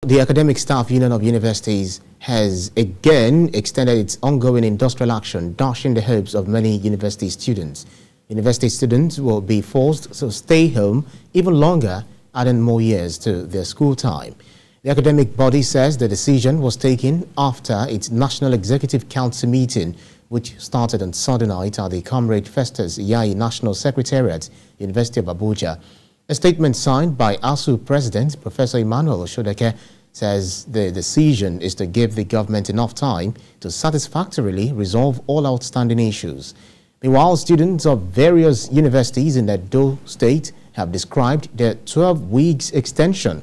The Academic Staff Union of Universities has again extended its ongoing industrial action, dashing the hopes of many university students. University students will be forced to stay home even longer, adding more years to their school time. The academic body says the decision was taken after its National Executive Council meeting, which started on Sunday night at the Comrade Festus Iyayi National Secretariat, University of Abuja. A statement signed by Asuu President Professor Emmanuel Osodeke says the decision is to give the government enough time to satisfactorily resolve all outstanding issues. Meanwhile, students of various universities in Edo State have described the 12 weeks extension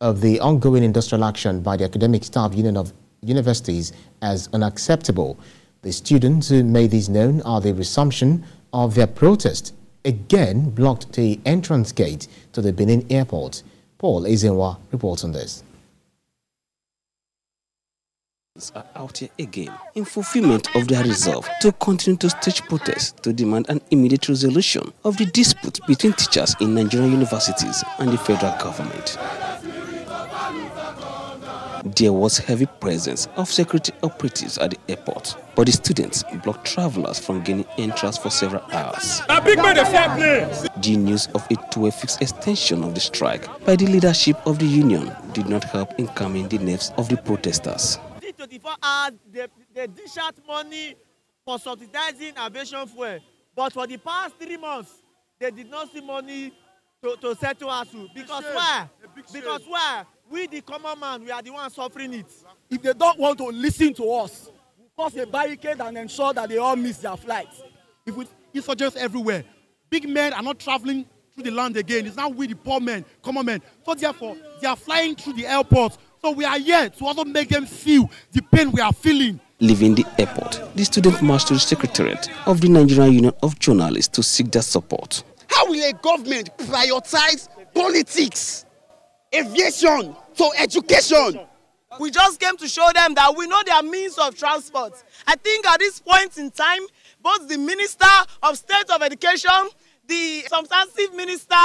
of the ongoing industrial action by the Academic Staff Union of Universities as unacceptable. The students who made this known are the resumption of their protest again blocked the entrance gate to the Benin airport. Paul Ezenwa reports on this. Are out here again in fulfillment of their resolve to continue to stage protests to demand an immediate resolution of the dispute between teachers in Nigerian universities and the federal government. There was heavy presence of security operatives at the airport, but the students blocked travelers from gaining entrance for several hours. The news of a 12-week extension of the strike by the leadership of the union did not help in calming the nerves of the protesters. 24 hours, they dish out money for subsidizing aviation fuel, but for the past 3 months, they did not see money to settle Asuu. Because why? Because why? We, the common man, we are the ones suffering it. If they don't want to listen to us, we'll cause a barricade and ensure that they all miss their flights. If we insurgents everywhere, big men are not traveling through the land again. It's now we, the poor men, common men. So therefore, they are flying through the airport. So we are here to also make them feel the pain we are feeling. Leaving the airport, the student marched to the Secretariat of the Nigerian Union of Journalists to seek their support. How will a government prioritize politics, aviation, to education? We just came to show them that we know their means of transport. I think at this point in time, both the Minister of State of Education, the substantive minister,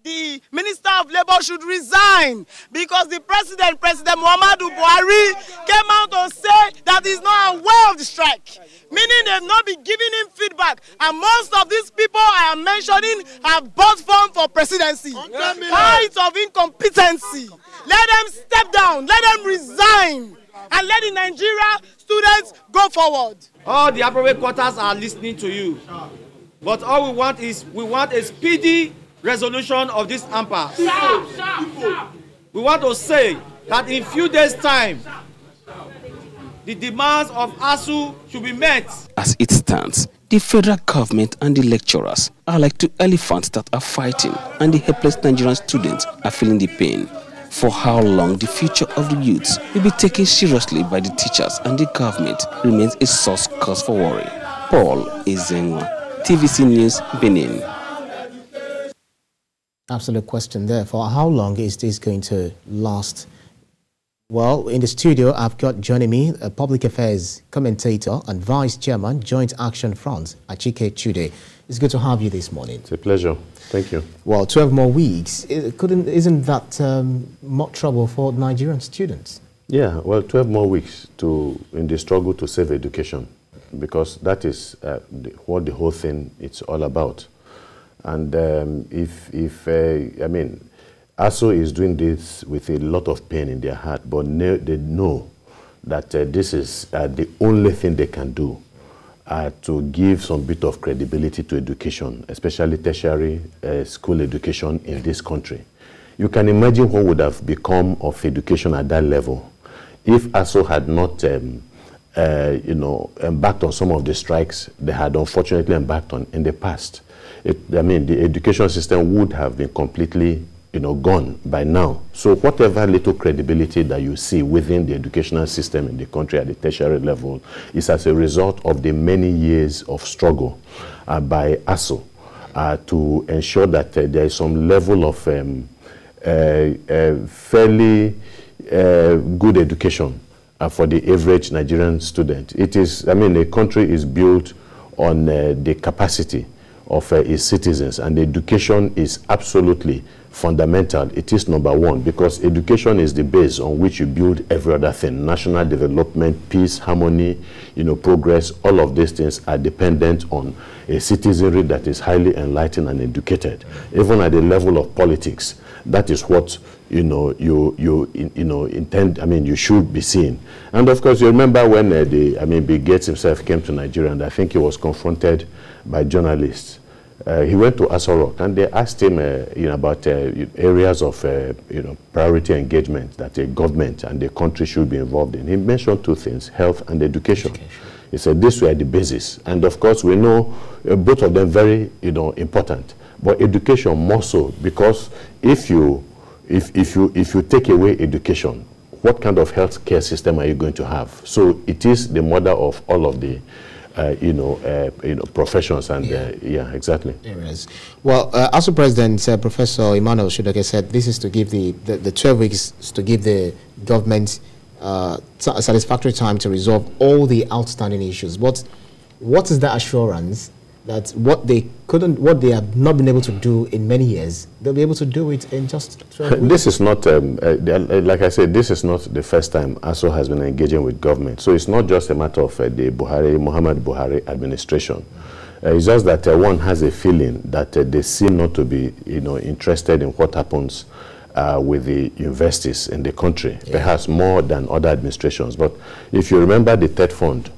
the Minister of Labour should resign because the President Muhammadu Buhari, came out to say that he's not aware of the strike, meaning they've not been giving him feedback. And most of these people I am mentioning have bought form for presidency. Height of incompetency. Let them step down, let them resign, and let the Nigeria students go forward. All the appropriate quarters are listening to you. But all we want is, a speedy resolution of this impasse. We want to say that in few days' time, the demands of Asuu should be met. As it stands, the federal government and the lecturers are like two elephants that are fighting, and the helpless Nigerian students are feeling the pain. For how long the future of the youths will be taken seriously by the teachers and the government remains a source cause for worry. Paul Ezenwa, TVC News, Benin. Absolute question there. For how long is this going to last? Well, in the studio, I've got joining me a public affairs commentator and vice chairman, Joint Action Front, ACHIKE CHUDE. It's good to have you this morning. It's a pleasure. Thank you. Well, 12 more weeks. Isn't that more trouble for Nigerian students? Yeah, well, 12 more weeks in the struggle to save education, because that is what the whole thing it's all about. And I mean, Asuu is doing this with a lot of pain in their heart, but they know that this is the only thing they can do to give some bit of credibility to education, especially tertiary school education in this country. You can imagine what would have become of education at that level if Asuu had not embarked on some of the strikes they had unfortunately embarked on in the past. I mean, the education system would have been completely, gone by now. So whatever little credibility that you see within the educational system in the country at the tertiary level is as a result of the many years of struggle by Asuu to ensure that there is some level of fairly good education for the average Nigerian student. It is, I mean, a country is built on the capacity of its citizens, and education is absolutely fundamental. It is number one, because education is the base on which you build every other thing. National development, peace, harmony, progress, all of these things are dependent on a citizenry that is highly enlightened and educated. Even at the level of politics, that is what you should be seeing. And of course, you remember when Bill Gates himself came to Nigeria, and I think he was confronted by journalists. He went to Asuu, and they asked him about areas of priority engagement that a government and the country should be involved in. He mentioned two things: health and education. He said these were the basis, and of course we know both of them very important, but education more so, because if you take away education, what kind of health care system are you going to have? So it is the mother of all of the professions, and yeah, exactly. Areas. Well, ASU President Professor Emmanuel Osodeke said this is to give the 12 weeks to give the government a satisfactory time to resolve all the outstanding issues. But what is the assurance that what they have not been able to do in many years, they'll be able to do it in just 12 weeks? This is not, like I said, this is not the first time ASU has been engaging with government. So it's not just a matter of the Muhammad Buhari administration. It's just that one has a feeling that they seem not to be, interested in what happens with the universities in the country, perhaps more than other administrations. But if you remember the TED Fund,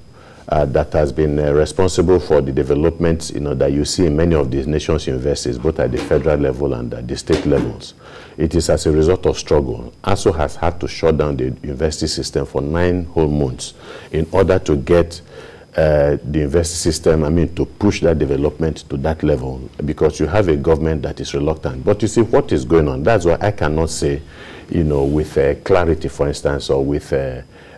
that has been responsible for the development, that you see in many of these nations' universities, both at the federal level and at the state levels. It is as a result of struggle. ASU has had to shut down the university system for 9 whole months in order to get the university system, to push that development to that level, because you have a government that is reluctant. But you see what is going on. That's why I cannot say, with clarity, for instance, or with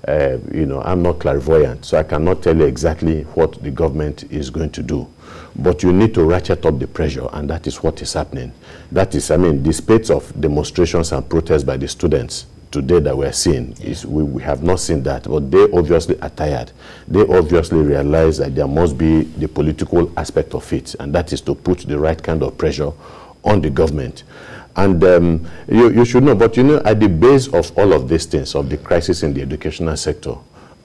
I'm not clairvoyant, so I cannot tell you exactly what the government is going to do. But you need to ratchet up the pressure, and that is what is happening. That is, the spate of demonstrations and protests by the students today that we're seeing, we have not seen that, but they obviously are tired. They obviously realize that there must be the political aspect of it, and that is to put the right kind of pressure on the government. And you should know, but at the base of all of these things, of the crisis in the educational sector,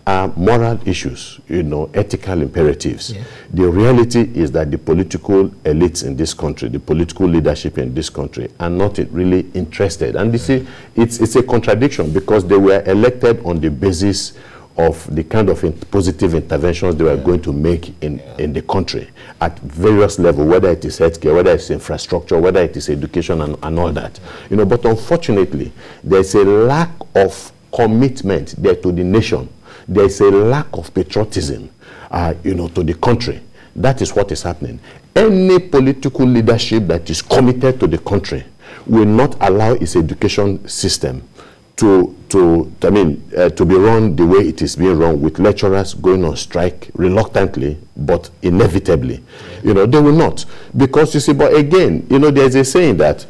are moral issues, ethical imperatives. The reality is that the political elites in this country, the political leadership in this country, are not really interested. And you see, it's a contradiction, because they were elected on the basis of the kind of positive interventions they were going to make in the country at various levels, whether it is healthcare, whether it's infrastructure, whether it is education, and all that. But unfortunately, there's a lack of commitment there to the nation. There's a lack of patriotism, to the country. That is what is happening. Any political leadership that is committed to the country will not allow its education system to be run the way it is being run, with lecturers going on strike reluctantly but inevitably. They will not, because you see, but again, there's a saying that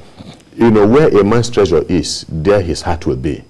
where a man's treasure is, there his heart will be.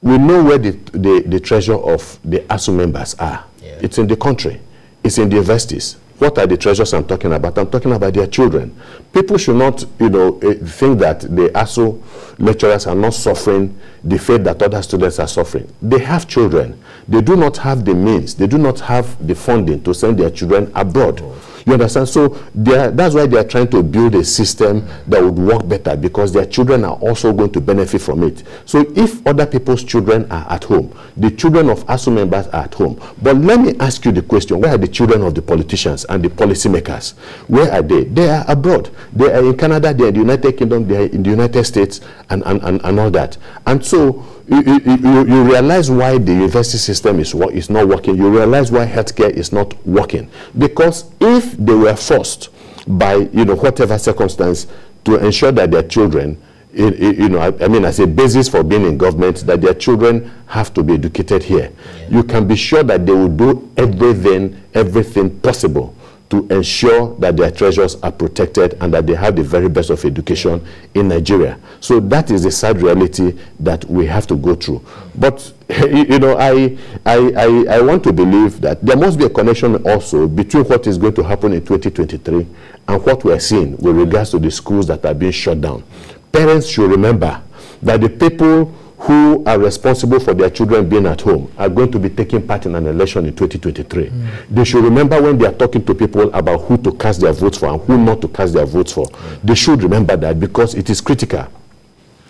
We know where the treasure of the ASU members are. It's in the country, it's in the universities. What are the treasures I'm talking about? I'm talking about their children. People should not, think that the ASU lecturers are not suffering the fate that other students are suffering. They have children. They do not have the means. They do not have the funding to send their children abroad. You understand? So that's why they are trying to build a system that would work better, because their children are also going to benefit from it. So if other people's children are at home, the children of ASU members are at home. But let me ask you the question: where are the children of the politicians and the policymakers? Where are they? They are abroad. They are in Canada, they are in the United Kingdom, they are in the United States, and all that. And so you realize why the university system is not working. You realize why healthcare is not working. Because if they were forced by whatever circumstance to ensure that their children, as a basis for being in government, that their children have to be educated here, you can be sure that they will do everything possible to ensure that their treasures are protected and that they have the very best of education in Nigeria. So that is the sad reality that we have to go through. But you know, I want to believe that there must be a connection also between what is going to happen in 2023 and what we are seeing with regards to the schools that are being shut down. Parents should remember that the people who are responsible for their children being at home are going to be taking part in an election in 2023. They should remember when they are talking to people about who to cast their votes for and who not to cast their votes for. They should remember that because it is critical.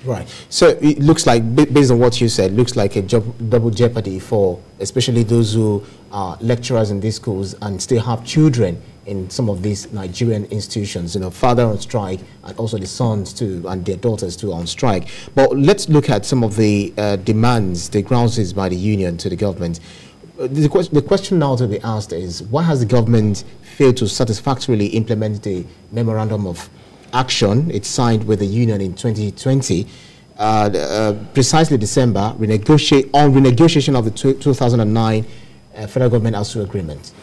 Right. So it looks like, based on what you said, looks like a double jeopardy for especially those who are lecturers in these schools and still have children in some of these Nigerian institutions, you know, father on strike and also the sons too and their daughters too on strike. But let's look at some of the demands, the grounds by the union to the government. The question now to be asked is, why has the government failed to satisfactorily implement the memorandum of action it signed with the union in 2020, precisely December, on renegotiation of the 2009 federal government Asuu agreement?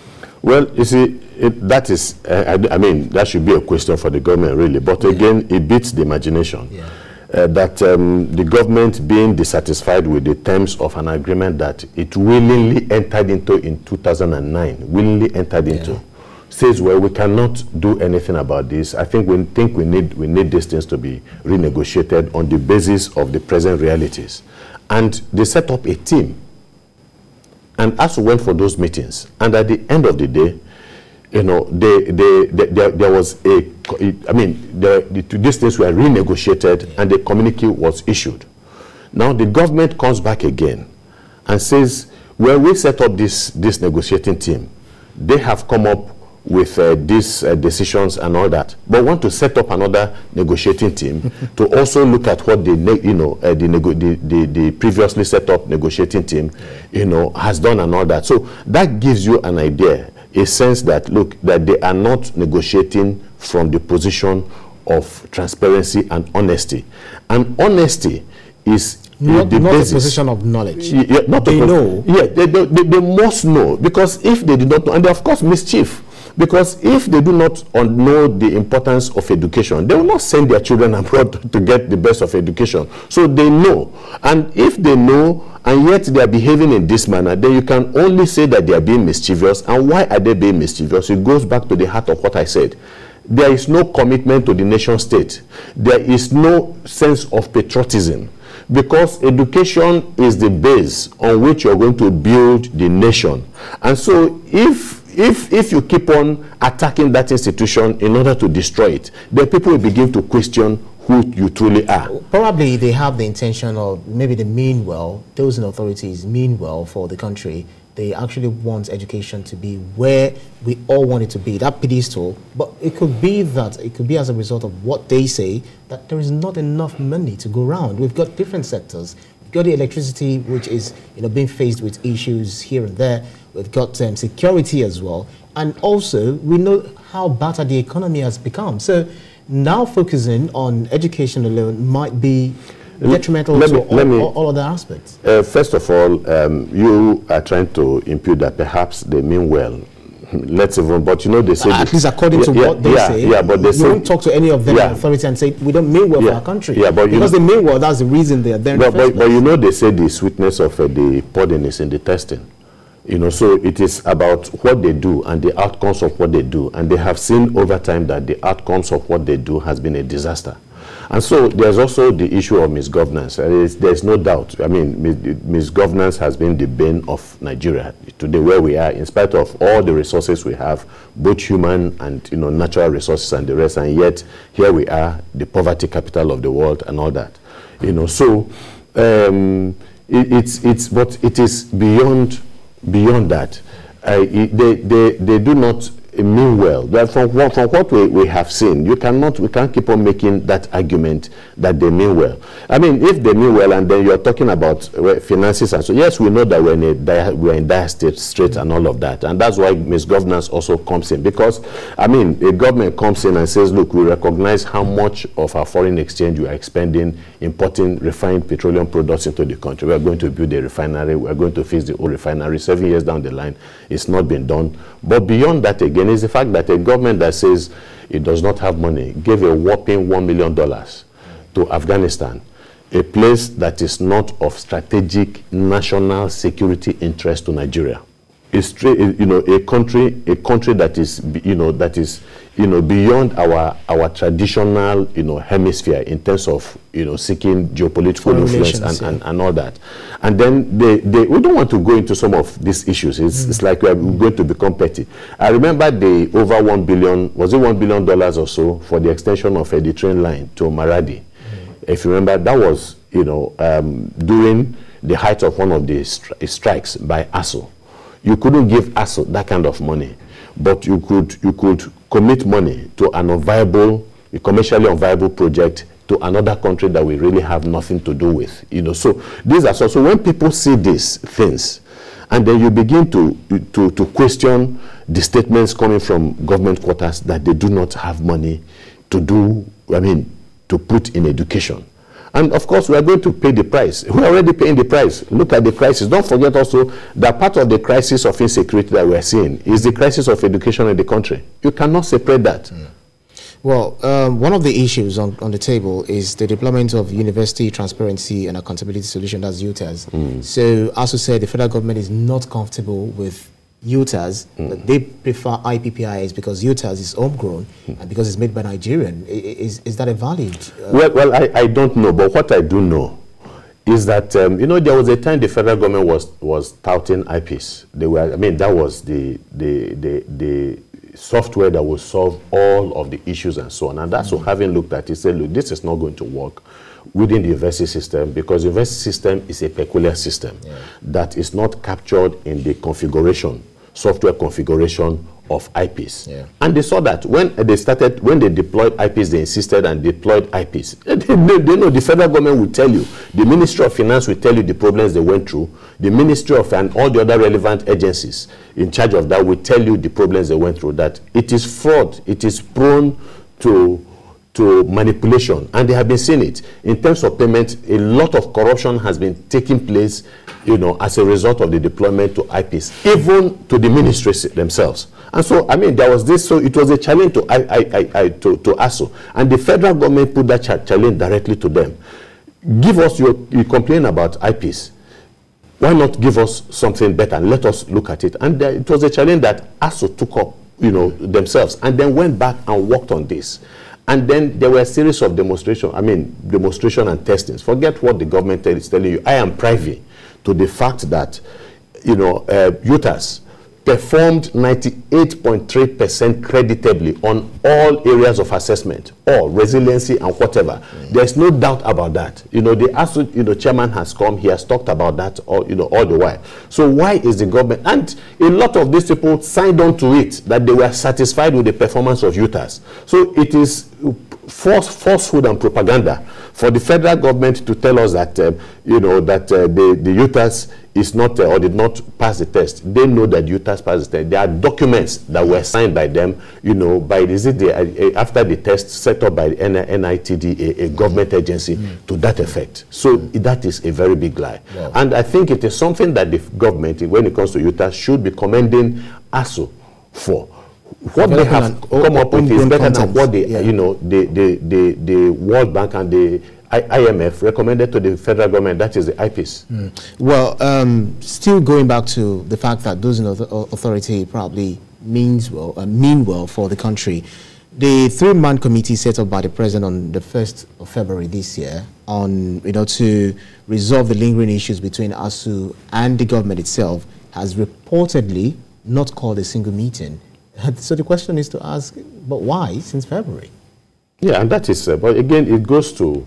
Well, you see, that is, I mean, that should be a question for the government, really. But again, it beats the imagination. That the government being dissatisfied with the terms of an agreement that it willingly entered into in 2009, says, well, we cannot do anything about this. I think we need these things to be renegotiated on the basis of the present realities. And they set up a team. And Asuu went for those meetings. And at the end of the day, you know, there was these things were renegotiated and the communique was issued. Now the government comes back again and says, well, we set up this negotiating team. They have come up with these decisions and all that, but want to set up another negotiating team to also look at what the previously set up negotiating team, you know, has done and all that. So that gives you an idea, a sense that, look, that they are not negotiating from the position of transparency and honesty. And honesty is not the a position of knowledge. They know. Yeah, they must know, because if they do not know, and they of course mischief. Because if they do not know the importance of education, they will not send their children abroad to get the best of education. So they know. And if they know and yet they are behaving in this manner, then you can only say that they are being mischievous. And why are they being mischievous? It goes back to the heart of what I said. There is no commitment to the nation state. There is no sense of patriotism. Because education is the base on which you're going to build the nation. And so if you keep on attacking that institution in order to destroy it, then people will begin to question who you truly are. Probably they have the intention of, maybe they mean well, those in authorities mean well for the country. They actually want education to be where we all want it to be, that pedestal. But it could be that, it could be as a result of what they say, that there is not enough money to go around. We've got different sectors. We've got the electricity, which is, you know, being faced with issues here and there. We've got security as well. And also, we know how battered the economy has become. So now focusing on education alone might be detrimental to all other aspects. First of all, you are trying to impute that perhaps they mean well. Let's even, but you know, they say at least according to what they say. Yeah, but they say, won't talk to any of them in authority and say we don't mean well for our country. Yeah, but because they mean well, that's the reason they are there. But you know, they say the sweetness of the pudding is in the testing. You know, so it is about what they do and the outcomes of what they do. And they have seen over time that the outcomes of what they do has been a disaster. And so there's also the issue of misgovernance. There's no doubt. I mean, misgovernance has been the bane of Nigeria today, where we are, in spite of all the resources we have, both human and, you know, natural resources and the rest. And yet here we are, the poverty capital of the world and all that. You know, so but it is beyond that. They do not mean well. But from what we have seen, we can't keep on making that argument that they mean well. I mean, if they mean well, and then you're talking about finances, and so yes, we know that we're in dire straits and all of that, and that's why misgovernance also comes in. Because I mean, a government comes in and says, look, we recognize how much of our foreign exchange you are expending importing refined petroleum products into the country. We are going to build a refinery. We are going to fix the old refinery. 7 years down the line, it's not been done. But beyond that, again, again is the fact that a government that says it does not have money gave a whopping $1 million to Afghanistan, a place that is not of strategic national security interest to Nigeria. It's a country that is beyond our traditional hemisphere in terms of seeking geopolitical influence and all that. And then we don't want to go into some of these issues. It's like we are going to become petty. I remember the over $1 billion, was it $1 billion or so for the extension of the train line to Maradi. If you remember, that was during the height of one of the strikes by Asuu. You couldn't give Asuu that kind of money, but you could commit money to a commercially unviable project to another country that we really have nothing to do with. So these are so when people see these things, and then you begin to question the statements coming from government quarters that they do not have money to to put in education. And of course, we are going to pay the price. We are already paying the price. Look at the crisis. Don't forget also that part of the crisis of insecurity that we are seeing is the crisis of education in the country. You cannot separate that. Well, one of the issues on the table is the deployment of University Transparency and Accountability Solution, that's UTAS. So, as you said, the federal government is not comfortable with UTAS. They prefer IPPIS because UTAS is homegrown and because it's made by Nigerian. Is that a valid? Well, I don't know, but what I do know is that there was a time the federal government was touting IPs. They were, that was the software that will solve all of the issues and so on. And that's what having looked at it, said, look, this is not going to work within the university system, because the university system is a peculiar system that is not captured in the software configuration of IPs. And they saw that when they deployed IPs, they insisted and deployed IPs. They know the federal government will tell you, the Ministry of Finance will tell you the problems they went through, the Ministry of and all the other relevant agencies in charge of that will tell you the problems they went through, that it is fraud, it is prone to manipulation, and they have been seeing it. In terms of payment, a lot of corruption has been taking place, as a result of the deployment to IPs, even to the ministries themselves. And so, there was this, so it was a challenge to Asuu, and the federal government put that challenge directly to them. Give us you complain about IPs. Why not give us something better and let us look at it? And it was a challenge that Asuu took up, themselves, and then went back and worked on this. And then there were a series of demonstration and testings. Forget what the government is telling you. I am privy to the fact that, UTAS performed 98.3% creditably on all areas of assessment, or resiliency and whatever. There's no doubt about that. The Asuu, chairman has come, he has talked about that all the while. So why is the government, and a lot of these people signed on to it, that they were satisfied with the performance of UTAS. So it is falsehood and propaganda for the federal government to tell us that, the UTAS is not or did not pass the test. They know that UTAS passed the test. There are documents that were signed by them, by after the test set up by the NITD, a government agency, to that effect. So that is a very big lie. Wow. And I think it is something that the government, when it comes to UTAS, should be commending Asuu for. What they have come up with is better than what the World Bank and the IMF recommended to the federal government, that is the IPs. Well, still going back to the fact that those in authority probably mean well for the country. The three-man committee set up by the president on the 1st of February this year on, to resolve the lingering issues between Asuu and the government itself has reportedly not called a single meeting. So the question is to ask, but why since February? Yeah, and that is, but again, it goes to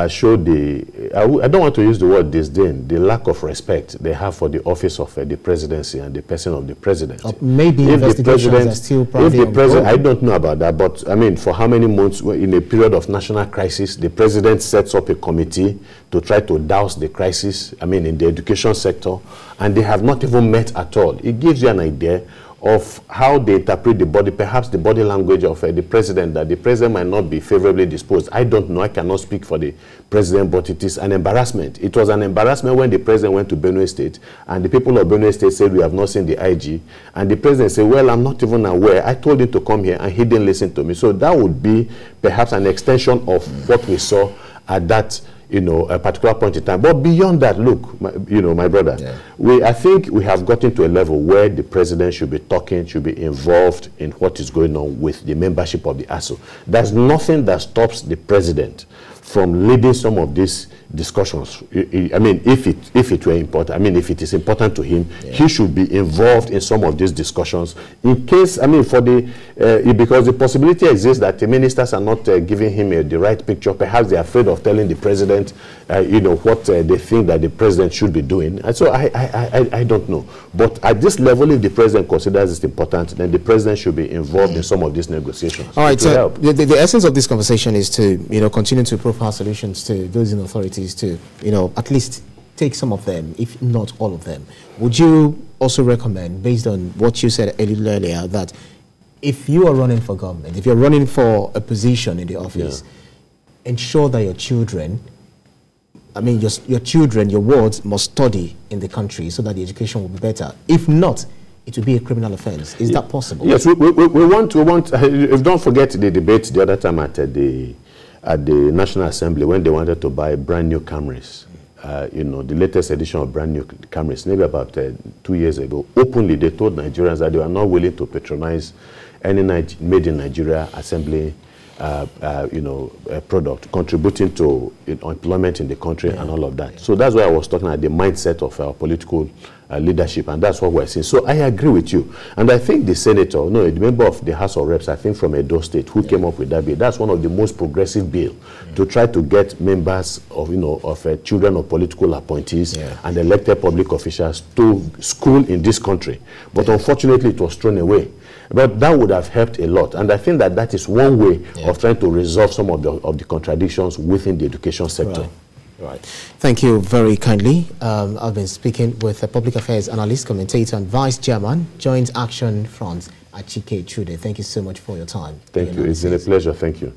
show I don't want to use the word disdain, the lack of respect they have for the office of the presidency and the person of the president. Maybe investigations are still probably ongoing. I don't know about that, but for how many months in a period of national crisis, the president sets up a committee to try to douse the crisis, in the education sector, and they have not even met at all. It gives you an idea of how they interpret the body, perhaps the body language of the president, that the president might not be favorably disposed. I don't know. I cannot speak for the president, but it is an embarrassment. It was an embarrassment when the president went to Benue State, and the people of Benue State said, we have not seen the IG. And the president said, well, I'm not even aware. I told him to come here, and he didn't listen to me. So that would be perhaps an extension of what we saw at that, you know, a particular point in time. But beyond that, look, my brother, I think we have gotten to a level where the president should be talking, should be involved in what is going on with the membership of the Asuu. There's nothing that stops the president from leading some of these discussions. I mean, if it were important, I mean, if it is important to him, he should be involved in some of these discussions. In case, I mean, for the because the possibility exists that the ministers are not giving him the right picture. Perhaps they're afraid of telling the president, you know, what they think that the president should be doing. And so I don't know. But at this level, if the president considers it important, then the president should be involved in some of these negotiations. All right. So the essence of this conversation is to, you know, continue to profile solutions to those in authorities to, you know, at least take some of them, if not all of them. Would you also recommend, based on what you said a little earlier, that if you are running for government, if you're running for a position in the office, ensure that your children, I mean, your children, your wards must study in the country so that the education will be better. If not, it will be a criminal offense. Is that possible? Yes, we want, don't forget the debate the other time at the National Assembly when they wanted to buy brand new Camrys. You know, the latest edition of brand new Camrys, maybe about 2 years ago, openly they told Nigerians that they were not willing to patronize any made in Nigeria assembly product contributing to employment in the country and all of that. So that's why I was talking about the mindset of our political leadership, and that's what we're seeing. So I agree with you. And I think the senator, no, the member of the House of Reps, I think from Edo State, who came up with that bill, that's one of the most progressive bills to try to get members of, children of political appointees and elected public officials to school in this country. But unfortunately, it was thrown away. But that would have helped a lot. And I think that that is one way of trying to resolve some of the contradictions within the education sector. Right. Thank you very kindly. I've been speaking with a public affairs analyst, commentator, and vice chairman, Joint Action Front, ACHIKE CHUDE. Thank you so much for your time. Thank you. It's been a pleasure. Thank you.